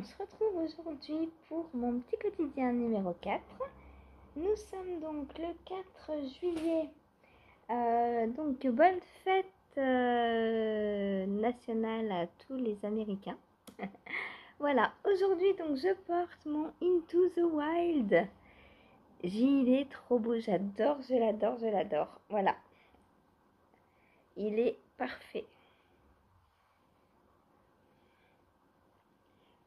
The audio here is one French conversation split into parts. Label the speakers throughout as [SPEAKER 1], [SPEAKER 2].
[SPEAKER 1] On se retrouve aujourd'hui pour mon petit quotidien numéro 4. Nous sommes donc le 4 juillet. Donc bonne fête nationale à tous les Américains. Voilà, aujourd'hui donc je porte mon Into the Wild. Il est trop beau, j'adore, je l'adore, je l'adore. Voilà, il est parfait.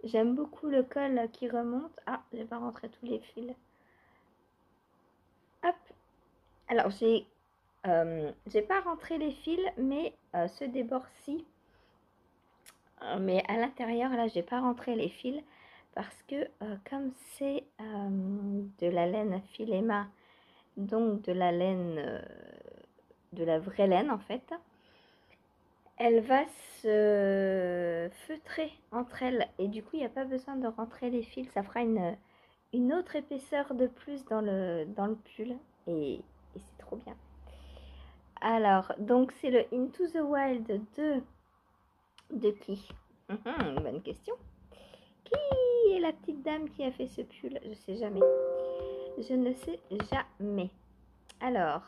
[SPEAKER 1] J'aime beaucoup le col qui remonte. Ah, j'ai pas rentré tous les fils. Hop. Alors j'ai pas rentré les fils, mais ceux des bords-ci. Mais à l'intérieur, là, j'ai pas rentré les fils parce que comme c'est de la laine Filema, donc de la laine, de la vraie laine en fait, elle va se feutrer entre elles et du coup, il n'y a pas besoin de rentrer les fils. Ça fera une autre épaisseur de plus dans le pull et c'est trop bien. Alors, donc c'est le Into the Wild de qui? Bonne question. Qui est la petite dame qui a fait ce pull? Je sais jamais. Je ne sais jamais. Alors,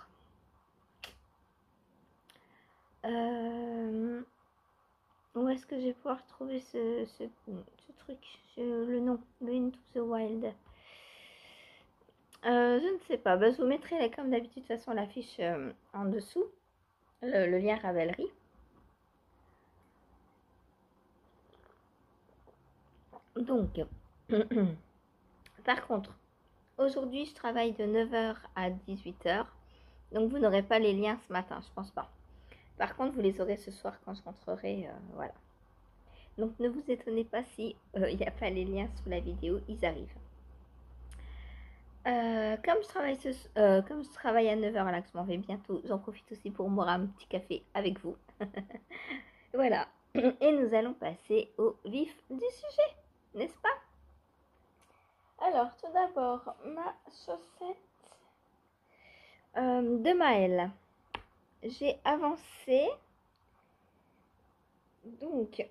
[SPEAKER 1] où est-ce que je vais pouvoir trouver ce truc, le nom, le Into the Wild? Je ne sais pas. Bah, je vous mettrai comme d'habitude de toute façon l'affiche en dessous, le lien Ravelry. Donc, par contre, aujourd'hui, je travaille de 9h à 18h. Donc, vous n'aurez pas les liens ce matin, je pense pas. Par contre, vous les aurez ce soir quand je rentrerai. Voilà. Donc, ne vous étonnez pas si il n'y a pas les liens sous la vidéo, ils arrivent. Comme je travaille à 9h, là, que je m'en vais bientôt, j'en profite aussi pour boire un petit café avec vous. Voilà. Et nous allons passer au vif du sujet, n'est-ce pas? Alors, tout d'abord, ma chaussette de Maëlle. J'ai avancé. Donc,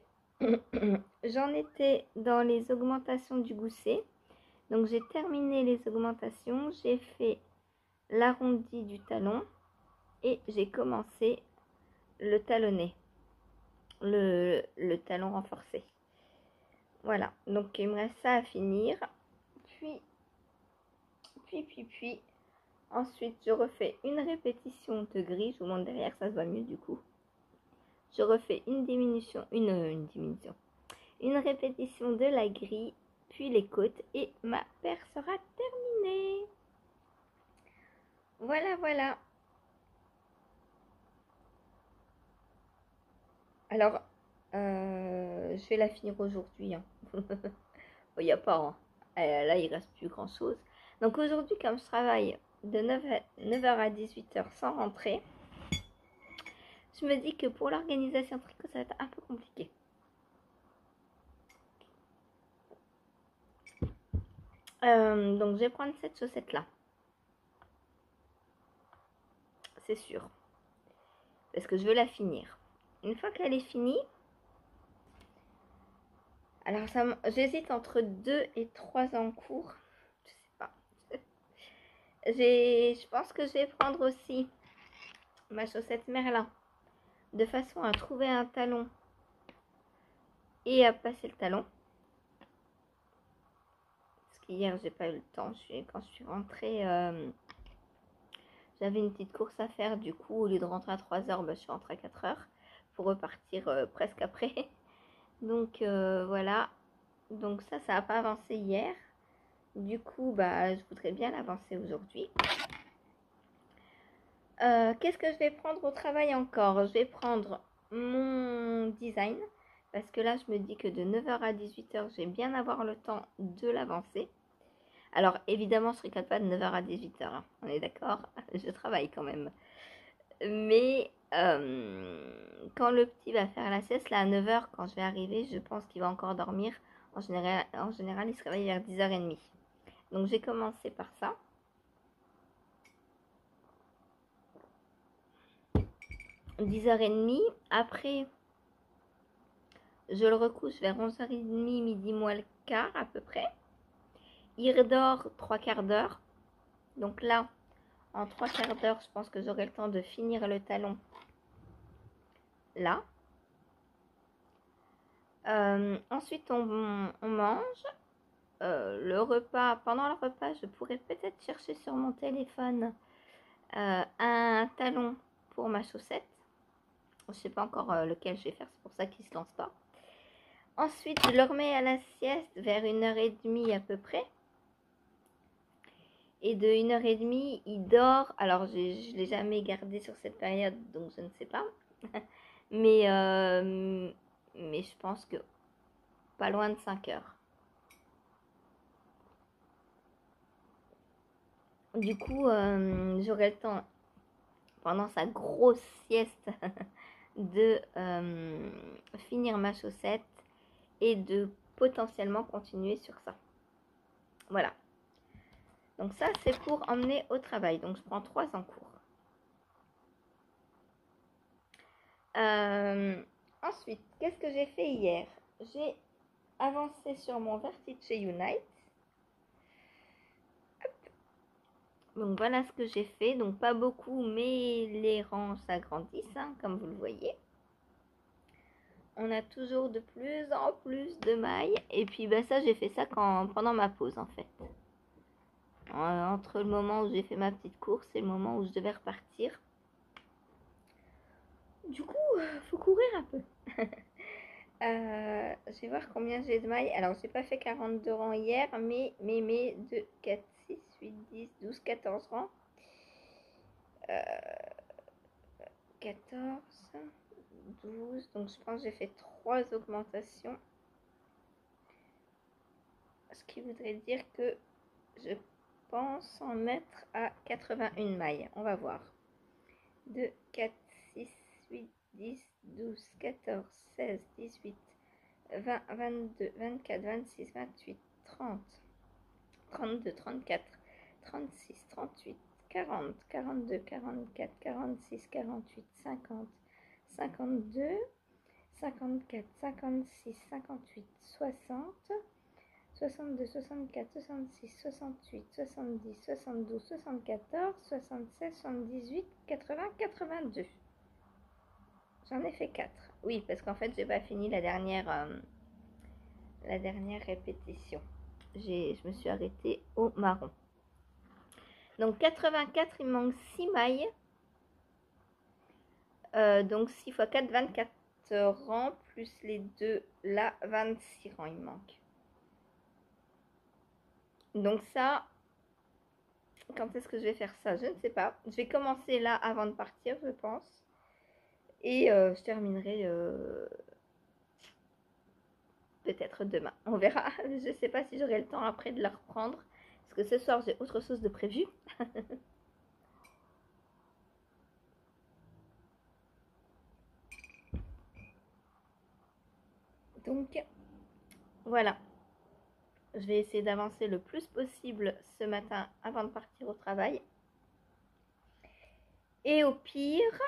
[SPEAKER 1] j'en étais dans les augmentations du gousset. Donc, j'ai terminé les augmentations. J'ai fait l'arrondi du talon. Et j'ai commencé le talonnet. Le talon renforcé. Voilà. Donc, il me reste ça à finir. Puis, ensuite, je refais une répétition de gris. Je vous montre derrière, ça se voit mieux du coup. Je refais une répétition de la grille, puis les côtes, et ma paire sera terminée. Voilà, voilà. Alors, je vais la finir aujourd'hui. Il n'y a pas, hein. Là, il reste plus grand chose. Donc aujourd'hui, comme je travaille de 9h à 18h sans rentrer, je me dis que pour l'organisation tricot, ça va être un peu compliqué. Donc je vais prendre cette chaussette là, c'est sûr, parce que je veux la finir. Une fois qu'elle est finie, alors j'hésite entre 2 et 3 en cours, je sais pas. Je pense que je vais prendre aussi ma chaussette Merlin, de façon à trouver un talon et à passer le talon. Parce qu'hier j'ai pas eu le temps, quand je suis rentrée, j'avais une petite course à faire, du coup au lieu de rentrer à 3h, je suis rentrée à 4h pour repartir presque après. Donc voilà, donc ça n'a pas avancé hier, du coup je voudrais bien l'avancer aujourd'hui. Qu'est-ce que je vais prendre au travail encore? Je vais prendre mon design, parce que là je me dis que de 9h à 18h je vais bien avoir le temps de l'avancer. Alors évidemment je ne serai pas de 9h à 18h, hein, on est d'accord, je travaille quand même. Mais quand le petit va faire la sieste, là à 9h, quand je vais arriver, je pense qu'il va encore dormir. En général, il se réveille vers 10h30. Donc j'ai commencé par ça. « 10h30. Après, Je le recouche vers 11h30, midi moins le quart à peu près. Il redort 3/4 d'heure. Donc là, en 3/4 d'heure, je pense que j'aurai le temps de finir le talon là. Ensuite, on mange. Le repas, pendant le repas, je pourrais peut-être chercher sur mon téléphone un talon pour ma chaussette. Je ne sais pas encore lequel je vais faire, c'est pour ça qu'il ne se lance pas. Ensuite, je le remets à la sieste vers 1h30 à peu près. Et de 1h30, il dort. Alors, je ne l'ai jamais gardé sur cette période, donc je ne sais pas. mais je pense que pas loin de 5 heures. Du coup, j'aurai le temps, pendant sa grosse sieste, de finir ma chaussette et de potentiellement continuer sur ça. Voilà. Donc ça, c'est pour emmener au travail. Donc je prends 3 en cours. Ensuite, qu'est-ce que j'ai fait hier? J'ai avancé sur mon Vertice Unite. Donc voilà ce que j'ai fait. Donc pas beaucoup, mais les rangs s'agrandissent, hein, comme vous le voyez. On a toujours de plus en plus de mailles. Et puis bah, ça, j'ai fait ça pendant ma pause en fait. Entre le moment où j'ai fait ma petite course et le moment où je devais repartir. Du coup, faut courir un peu. Je vais voir combien j'ai de mailles. Alors, j'ai pas fait 42 rangs hier, mais 2, 4, 6, 8, 10, 12, 14 rangs. 14, 12. Donc, je pense que j'ai fait 3 augmentations. Ce qui voudrait dire que je pense en mettre à 81 mailles. On va voir. 2, 4, 6, 8, 10, 12, 14, 16, 18, 20, 22, 24, 26, 28, 30, 32, 34, 36, 38, 40, 42, 44, 46, 48, 50, 52, 54, 56, 58, 60, 62, 64, 66, 68, 70, 72, 74, 76, 78, 80, 82. J'en ai fait 4. Oui, parce qu'en fait, j'ai pas fini la dernière répétition. Je me suis arrêtée au marron. Donc 84, il me manque 6 mailles. Donc 6 x 4, 24 rangs, plus les deux là, 26 rangs il me manque. Donc ça, quand est-ce que je vais faire ça? Je ne sais pas. Je vais commencer là avant de partir, je pense. Et je terminerai peut-être demain. On verra. Je ne sais pas si j'aurai le temps après de la reprendre. Parce que ce soir, j'ai autre chose de prévu. Donc, voilà. Je vais essayer d'avancer le plus possible ce matin avant de partir au travail. Et au pire...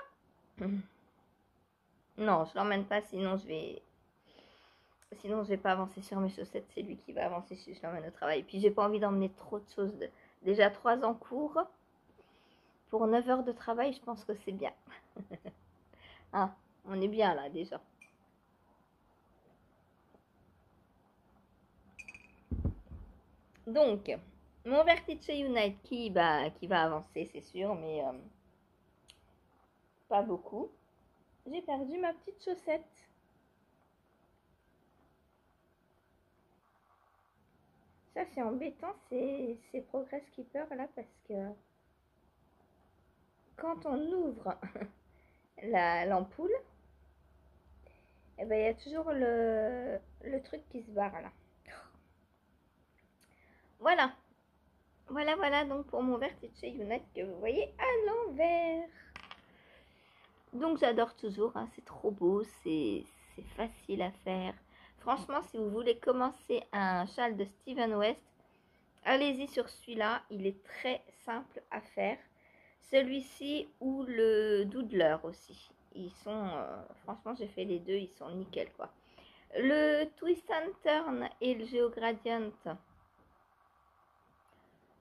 [SPEAKER 1] Non, je l'emmène pas, sinon je vais pas avancer sur mes chaussettes. C'est lui qui va avancer si je l'emmène au travail. Puis j'ai pas envie d'emmener trop de choses. Déjà 3 en cours. Pour 9 heures de travail, je pense que c'est bien. Ah, on est bien là déjà. Donc, mon Vertice Unite qui va avancer, c'est sûr, mais pas beaucoup. J'ai perdu ma petite chaussette. Ça, c'est embêtant, c'est Progress Keeper là, parce que quand on ouvre l'ampoule, eh ben, il y a toujours le truc qui se barre là. Voilà. Voilà donc pour mon Vertice Unite que vous voyez à l'envers. Donc j'adore toujours, hein, c'est trop beau, c'est facile à faire. Franchement, si vous voulez commencer un châle de Steven West, allez-y sur celui-là, il est très simple à faire. Celui-ci ou le Doodler aussi. Ils sont, franchement, j'ai fait les deux, ils sont nickel quoi. Le twist and turn et le géogradient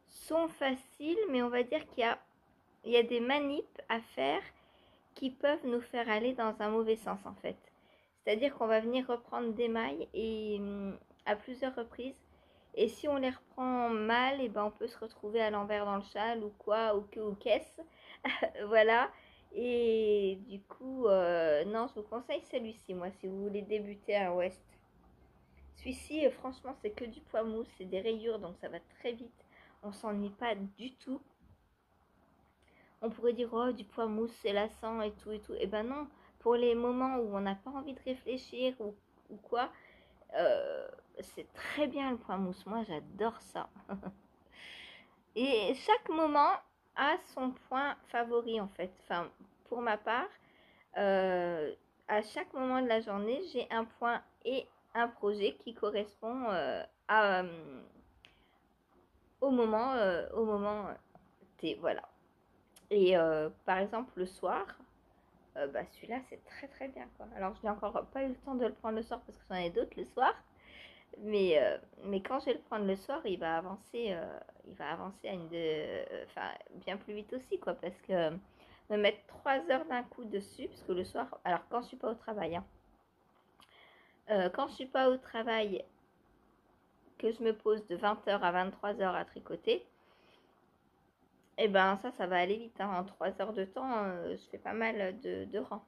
[SPEAKER 1] sont faciles, mais on va dire qu'il y a des manips à faire qui peuvent nous faire aller dans un mauvais sens en fait. C'est-à-dire qu'on va venir reprendre des mailles et à plusieurs reprises. Et si on les reprend mal, et ben on peut se retrouver à l'envers dans le châle ou quoi, ou que ou qu'est-ce. Voilà. Et du coup, non, je vous conseille celui-ci, moi, si vous voulez débuter à Ouest. Celui-ci, franchement, c'est que du poids mousse, c'est des rayures, donc ça va très vite. On s'ennuie pas du tout. On pourrait dire, oh, du poids mousse, c'est lassant et tout et tout. Et ben non, pour les moments où on n'a pas envie de réfléchir ou quoi, c'est très bien le poids mousse. Moi, j'adore ça. Et chaque moment a son point favori, en fait. Enfin, pour ma part, à chaque moment de la journée, j'ai un point et un projet qui correspond au moment T. Voilà. Et par exemple, le soir, bah, celui-là, c'est très très bien, quoi. Alors, je n'ai encore pas eu le temps de le prendre le soir parce que j'en ai d'autres le soir. Mais quand je vais le prendre le soir, il va avancer à enfin, bien plus vite aussi, quoi. Parce que me mettre 3 heures d'un coup dessus, parce que le soir, alors quand je suis pas au travail, hein, quand je suis pas au travail, que je me pose de 20h à 23h à tricoter, et ben ça va aller vite, hein. En 3 heures de temps, je fais pas mal de rangs.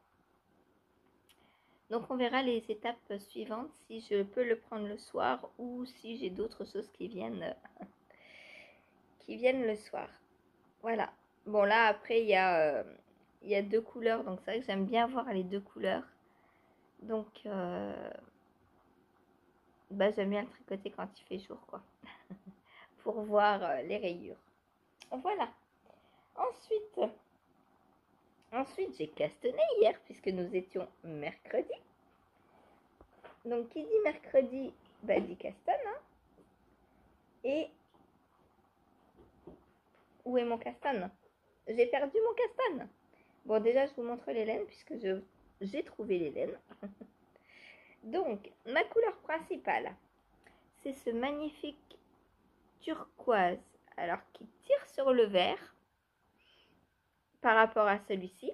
[SPEAKER 1] Donc on verra les étapes suivantes, si je peux le prendre le soir ou si j'ai d'autres choses qui viennent le soir. Voilà. Bon là après il y a deux couleurs, donc c'est vrai que j'aime bien voir les deux couleurs. Donc bah, j'aime bien le tricoter quand il fait jour, quoi. Pour voir les rayures. Voilà. Ensuite j'ai castané hier puisque nous étions mercredi. Donc qui dit mercredi, bah dit castagne, hein. Et où est mon castagne? J'ai perdu mon castagne. Bon, déjà, je vous montre les laines puisque j'ai trouvé les laines. Donc, ma couleur principale, c'est ce magnifique turquoise, alors qui tire sur le vert par rapport à celui-ci.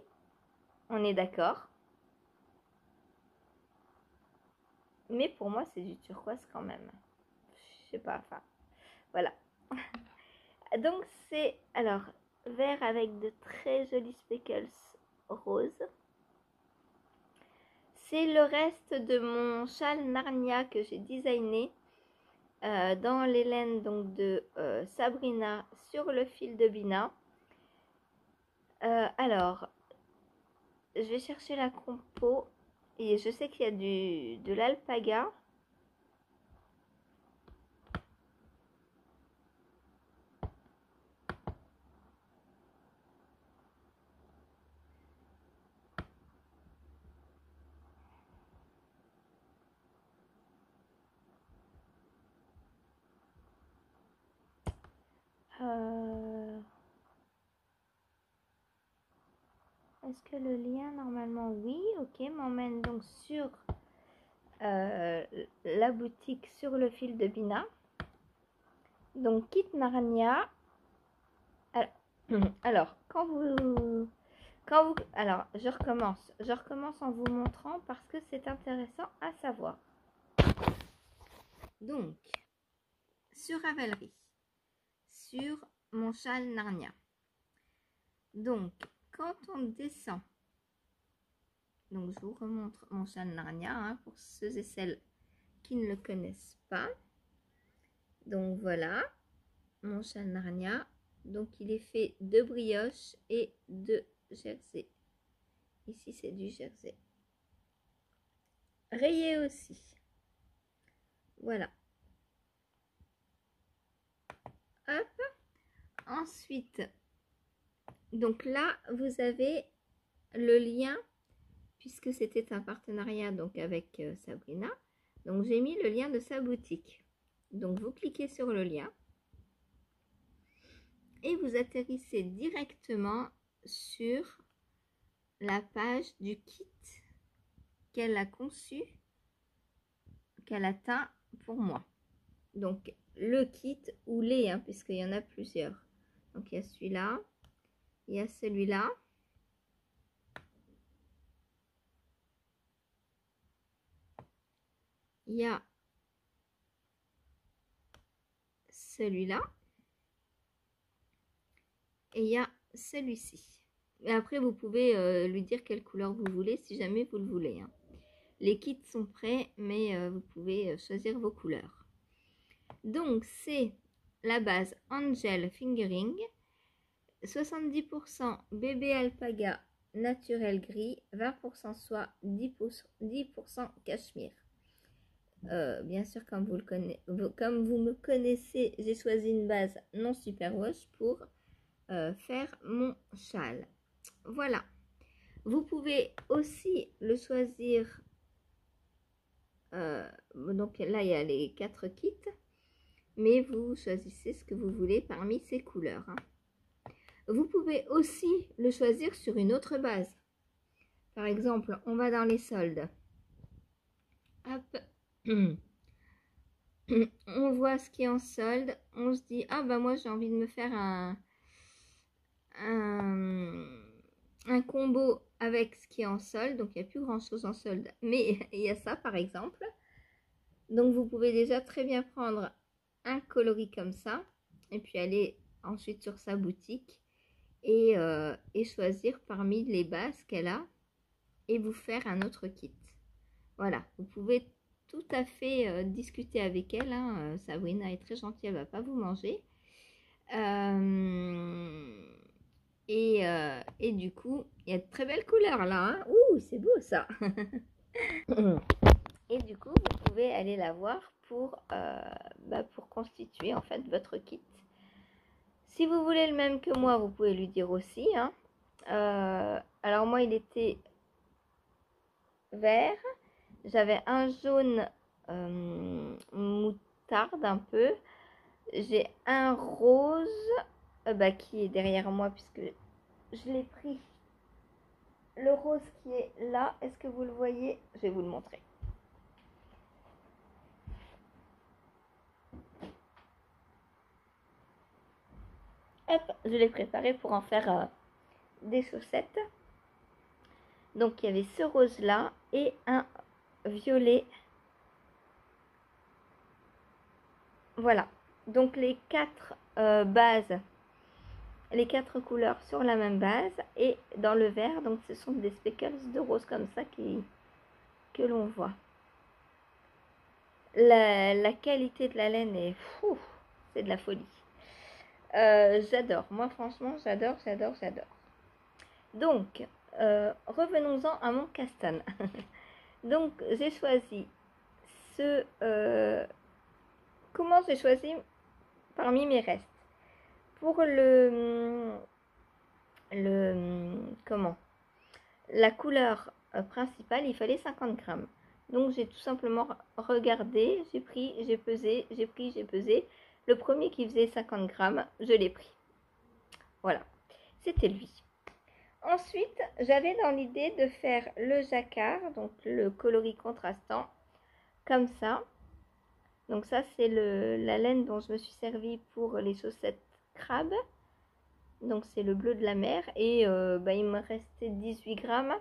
[SPEAKER 1] On est d'accord. Mais pour moi, c'est du turquoise quand même. Je sais pas, enfin, voilà. Donc, c'est, alors, vert avec de très jolis speckles roses. C'est le reste de mon châle Narnia que j'ai designé dans les laines donc, de Sabrina sur le fil de Bina. Alors, je vais chercher la compo et je sais qu'il y a de l'alpaga. Est-ce que le lien, normalement, oui, ok, m'emmène donc sur la boutique sur le fil de Bina. Donc, Kit Narnia. Alors, alors, je recommence en vous montrant parce que c'est intéressant à savoir. Donc, sur Ravelry, sur mon châle Narnia. Donc, quand on descend, donc je vous remontre mon châle Narnia, hein, pour ceux et celles qui ne le connaissent pas. Donc voilà, mon châle Narnia. Donc il est fait de brioche et de jersey. Ici c'est du jersey. Rayé aussi. Voilà. Hop. Ensuite, donc là, vous avez le lien, puisque c'était un partenariat donc avec Sabrina. Donc j'ai mis le lien de sa boutique. Donc vous cliquez sur le lien et vous atterrissez directement sur la page du kit qu'elle a conçu qu'elle atteint pour moi. Donc le kit ou les, hein, puisqu'il y en a plusieurs. Donc il y a celui-là, il y a celui-là. Il y a celui-là. Et il y a celui-ci. Et après, vous pouvez lui dire quelle couleur vous voulez si jamais vous le voulez. Hein. Les kits sont prêts, mais vous pouvez choisir vos couleurs. Donc, c'est la base Angel Fingering. 70% bébé alpaga naturel gris, 20% soie, 10% cachemire. Bien sûr, comme vous me connaissez, j'ai choisi une base non superwash pour faire mon châle. Voilà. Vous pouvez aussi le choisir. Donc là, il y a les 4 kits. Mais vous choisissez ce que vous voulez parmi ces couleurs. Hein. Vous pouvez aussi le choisir sur une autre base. Par exemple, on va dans les soldes. Hop. On voit ce qui est en solde. On se dit, ah bah moi j'ai envie de me faire un combo avec ce qui est en solde. Donc il n'y a plus grand chose en solde. Mais il y a ça par exemple. Donc vous pouvez déjà très bien prendre un coloris comme ça. Et puis aller ensuite sur sa boutique. Et choisir parmi les bases qu'elle a et vous faire un autre kit. Voilà, vous pouvez tout à fait discuter avec elle. Hein. Sabrina est très gentille, elle ne va pas vous manger. Et du coup, il y a de très belles couleurs là. Hein. Ouh, c'est beau ça. Et du coup, vous pouvez aller la voir pour constituer en fait votre kit. Si vous voulez le même que moi, vous pouvez lui dire aussi. Hein. Alors moi, il était vert. J'avais un jaune moutarde un peu. J'ai un rose qui est derrière moi puisque je l'ai pris. Le rose qui est là, est-ce que vous le voyez? Je vais vous le montrer. Hop, je l'ai préparé pour en faire des chaussettes. Donc il y avait ce rose là et un violet. Voilà. Donc les 4 bases, les 4 couleurs sur la même base et dans le vert. Donc ce sont des speckles de rose comme ça que l'on voit. La qualité de la laine est fou, c'est de la folie. J'adore. Moi franchement j'adore. Donc revenons-en à mon castan. Donc j'ai choisi ce... comment j'ai choisi parmi mes restes? Pour la couleur principale, il fallait 50 grammes. Donc j'ai tout simplement regardé, j'ai pris, j'ai pesé, j'ai pris, j'ai pesé. Le premier qui faisait 50 grammes, je l'ai pris. Voilà, c'était lui. Ensuite, j'avais dans l'idée de faire le jacquard, donc le coloris contrastant, comme ça. Donc ça, c'est la laine dont je me suis servie pour les chaussettes crabe. Donc c'est le bleu de la mer. Et il me restait 18 grammes.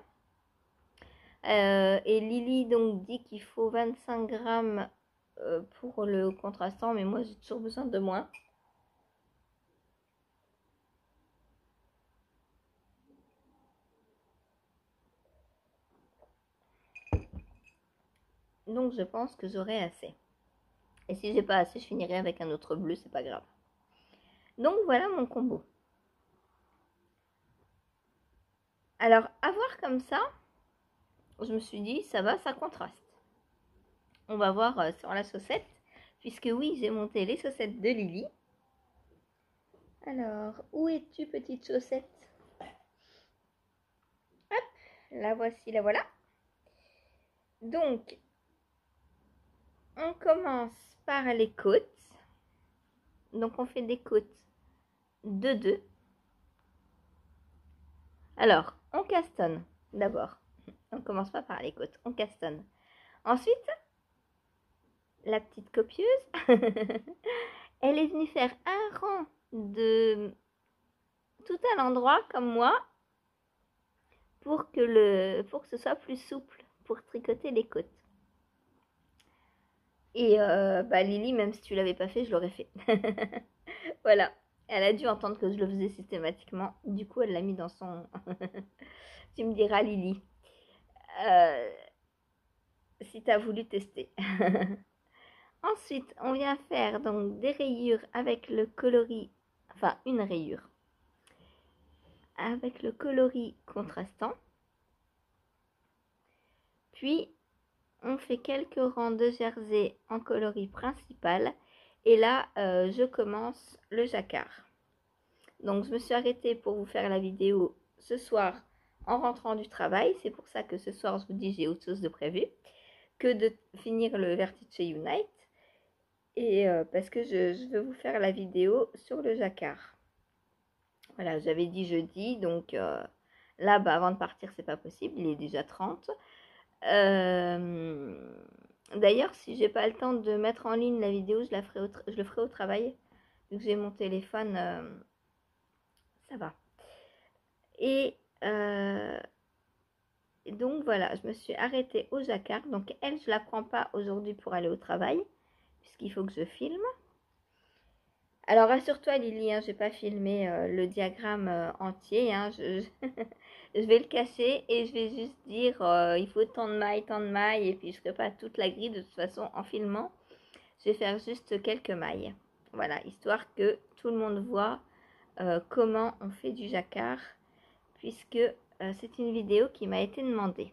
[SPEAKER 1] Et Lily donc dit qu'il faut 25 grammes pour le contrastant. Mais moi, j'ai toujours besoin de moins. Donc je pense que j'aurai assez. Et si j'ai pas assez, je finirai avec un autre bleu, c'est pas grave. Donc voilà mon combo. Alors, à voir comme ça, je me suis dit, ça va, ça contraste. On va voir sur la chaussette, puisque oui, j'ai monté les chaussettes de Lily. Alors, où es-tu, petite chaussette? Hop, la voici, la voilà. Donc, on commence par les côtes. Donc, on fait des côtes de 2. Alors, on castonne d'abord. On ne commence pas par les côtes, on castonne. Ensuite, la petite copieuse, elle est venue faire un rang de tout à l'endroit comme moi pour que ce soit plus souple pour tricoter les côtes. Et Lily, même si tu l'avais pas fait, je l'aurais fait. Voilà. Elle a dû entendre que je le faisais systématiquement. Du coup, elle l'a mis dans son... Tu me diras, Lily, euh, si tu as voulu tester. Ensuite, on vient faire donc des rayures avec le coloris, enfin une rayure, avec le coloris contrastant. Puis, on fait quelques rangs de jersey en coloris principal. Et là, je commence le jacquard. Donc, je me suis arrêtée pour vous faire la vidéo ce soir en rentrant du travail. C'est pour ça que ce soir, je vous dis, j'ai autre chose de prévu que de finir le Vertice Unite. Et parce que je veux vous faire la vidéo sur le jacquard. Voilà, j'avais dit jeudi, donc là, avant de partir, c'est pas possible, il est déjà 30. D'ailleurs, si j'ai pas le temps de mettre en ligne la vidéo, je le ferai au travail. Vu que j'ai mon téléphone, ça va. Et donc voilà, je me suis arrêtée au jacquard. Donc elle, je la prends pas aujourd'hui pour aller au travail, puisqu'il faut que je filme. Alors rassure-toi Lily, hein, je n'ai pas filmé le diagramme entier. Hein, je vais le cacher et je vais juste dire il faut tant de mailles, et puis je ne ferai pas toute la grille de toute façon en filmant. Je vais faire juste quelques mailles. Voilà, histoire que tout le monde voit comment on fait du jacquard, puisque c'est une vidéo qui m'a été demandée.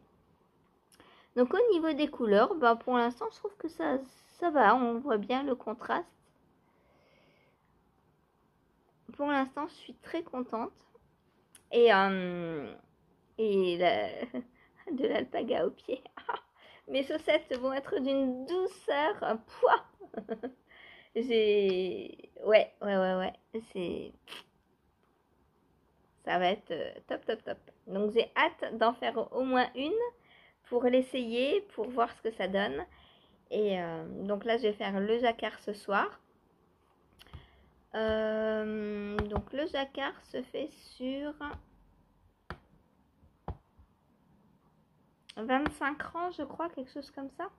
[SPEAKER 1] Donc au niveau des couleurs, pour l'instant je trouve que ça va, on voit bien le contraste. Pour l'instant je suis très contente. Et de l'alpaga au pied. Mes chaussettes vont être d'une douceur. Pouah. Ouais. Ça va être top. Donc j'ai hâte d'en faire au moins une pour l'essayer, pour voir ce que ça donne. Et donc là, je vais faire le jacquard ce soir. Donc le jacquard se fait sur 25 rangs, je crois, quelque chose comme ça.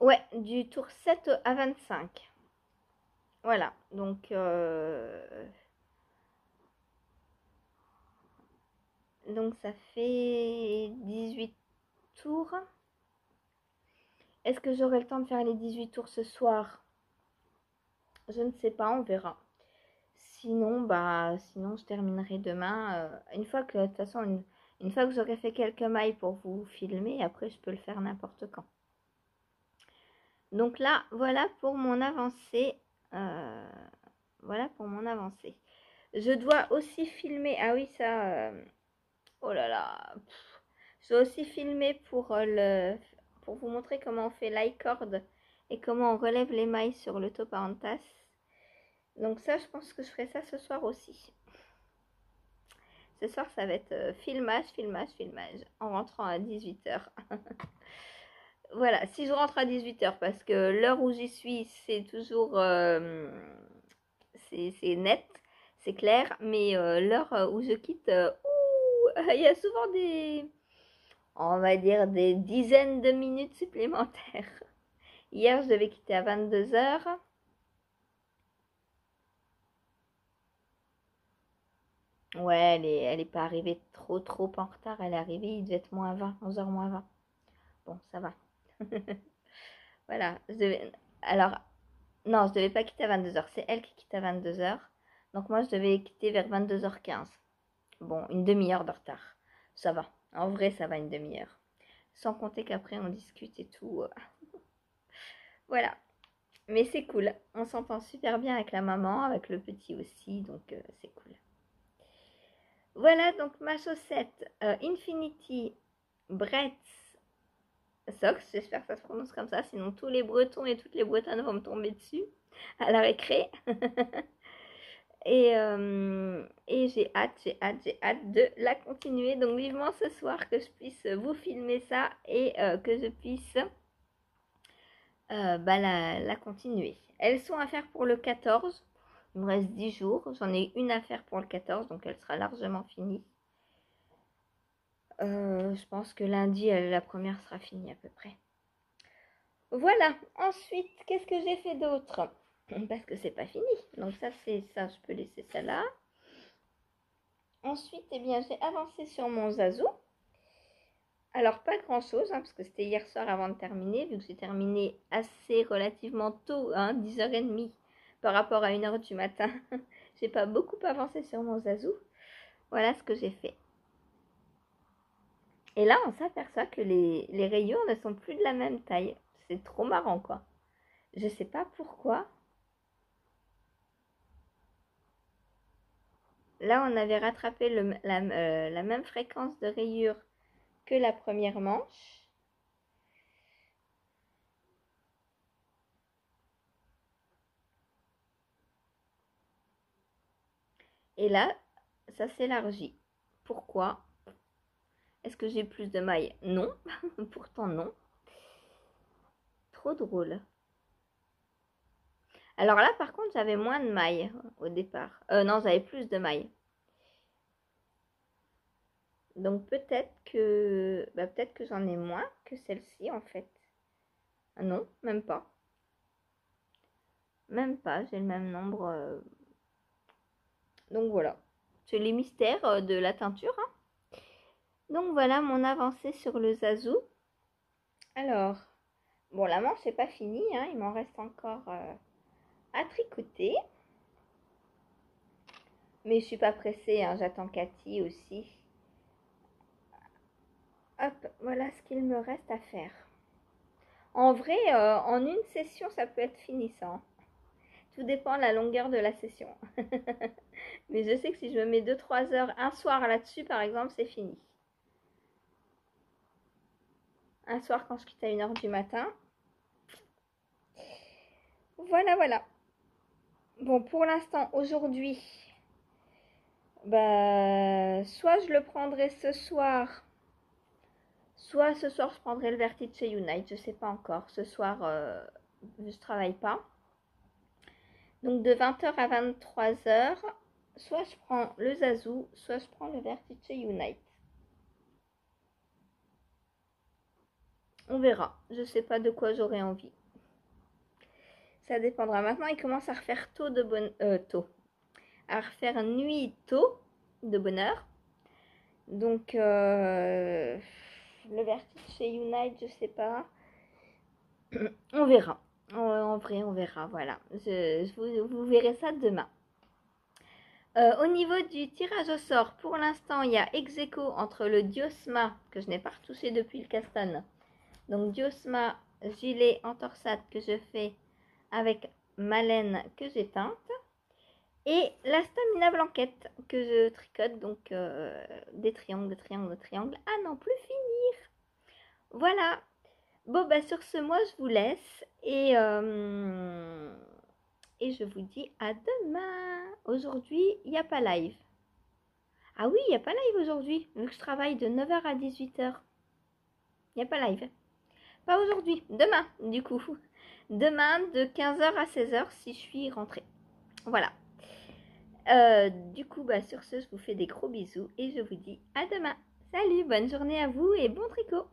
[SPEAKER 1] Ouais, du tour 7 à 25. Voilà, donc ça fait 18 tours. Est-ce que j'aurai le temps de faire les 18 tours ce soir? Je ne sais pas, on verra. Sinon, sinon je terminerai demain. Une fois que, de toute façon, une fois que j'aurai fait quelques mailles pour vous filmer, après je peux le faire n'importe quand. Donc là, voilà pour mon avancée. Voilà pour mon avancée. Je dois aussi filmer. Ah oui, ça. Oh là là. Je dois aussi filmer pour vous montrer comment on fait l'i-cord et comment on relève les mailles sur le top en tasse. Donc ça, je pense que je ferai ça ce soir aussi. Ce soir, ça va être filmage en rentrant à 18h. Voilà, si je rentre à 18h, parce que l'heure où j'y suis, c'est toujours... c'est net, c'est clair, mais l'heure où je quitte, il y a souvent on va dire des dizaines de minutes supplémentaires. Hier, je devais quitter à 22h. Ouais, elle est pas arrivée trop en retard. Elle est arrivée, il devait être moins 20, 11h moins 20. Bon, ça va. Voilà. Alors, non, je devais pas quitter à 22h. C'est elle qui quitte à 22h. Donc moi, je devais quitter vers 22h15. Bon, une demi-heure de retard. Ça va. En vrai, ça va une demi-heure. Sans compter qu'après, on discute et tout. Voilà. Mais c'est cool. On s'entend super bien avec la maman, avec le petit aussi. Donc, c'est cool. Voilà donc ma chaussette Infinity Bretts Socks. J'espère que ça se prononce comme ça. Sinon, tous les Bretons et toutes les Bretonnes vont me tomber dessus à la récré. Et j'ai hâte de la continuer. Donc vivement ce soir que je puisse vous filmer ça et que je puisse la continuer. Elles sont à faire pour le 14. Il me reste 10 jours. J'en ai une à faire pour le 14, donc elle sera largement finie. Je pense que lundi, la première sera finie à peu près. Voilà. Ensuite, qu'est-ce que j'ai fait d'autre? Parce que c'est pas fini. Donc ça, c'est ça. Je peux laisser ça là. Ensuite, eh bien, j'ai avancé sur mon Zazu. Alors, pas grand-chose, parce que c'était hier soir avant de terminer, vu que j'ai terminé assez relativement tôt, 10h30 par rapport à 1h du matin. J'ai pas beaucoup avancé sur mon Zazu. Voilà ce que j'ai fait. Et là, on s'aperçoit que les rayures ne sont plus de la même taille. C'est trop marrant, quoi. Je sais pas pourquoi. Là, on avait rattrapé la même fréquence de rayures que la première manche. Et là, ça s'élargit. Pourquoi? Est-ce que j'ai plus de mailles? Non. Pourtant, non. Trop drôle. Alors là, par contre, j'avais moins de mailles au départ. Non, j'avais plus de mailles. Donc peut-être que j'en ai moins que celle-ci en fait. Ah non, même pas. Même pas, j'ai le même nombre. Donc voilà. C'est les mystères de la teinture. Donc voilà mon avancée sur le Zazu. Alors, bon, la manche n'est pas finie, il m'en reste encore à tricoter. Mais je suis pas pressée, j'attends Cathy aussi. Hop, voilà ce qu'il me reste à faire. En vrai, en une session, ça peut être fini ça. Tout dépend de la longueur de la session. Mais je sais que si je me mets 2-3 heures un soir là-dessus, par exemple, c'est fini. Un soir quand je quitte à 1h du matin. Voilà, voilà. Bon, pour l'instant, aujourd'hui, soit je le prendrai ce soir, soit ce soir je prendrai le Vertice Unite, je sais pas encore. Ce soir, je travaille pas. Donc de 20h à 23h, soit je prends le Zazu, soit je prends le Vertice Unite. On verra. Je sais pas de quoi j'aurai envie. Ça dépendra. Maintenant, il commence à refaire à refaire nuit tôt de bonne heure. Donc, le Vertice chez Unite, je sais pas. On verra. En vrai, on verra. Voilà. Vous verrez ça demain. Au niveau du tirage au sort, pour l'instant, il y a ex-aequo entre le Diosma, que je n'ai pas retouché depuis le Castan. Donc, Diosma, gilet en torsade que je fais avec ma laine que j'ai teinte. Et la Stamina Blanquette que je tricote, donc des triangles, à n'en plus finir. Voilà. Bon, sur ce, moi, je vous laisse. Et je vous dis à demain. Aujourd'hui, il n'y a pas live. Ah oui, il n'y a pas live aujourd'hui, vu que je travaille de 9h à 18h. Il n'y a pas live. Pas aujourd'hui, demain, du coup. Demain, de 15h à 16h, si je suis rentrée. Voilà. Du coup, sur ce, je vous fais des gros bisous et je vous dis à demain. Salut, bonne journée à vous et bon tricot!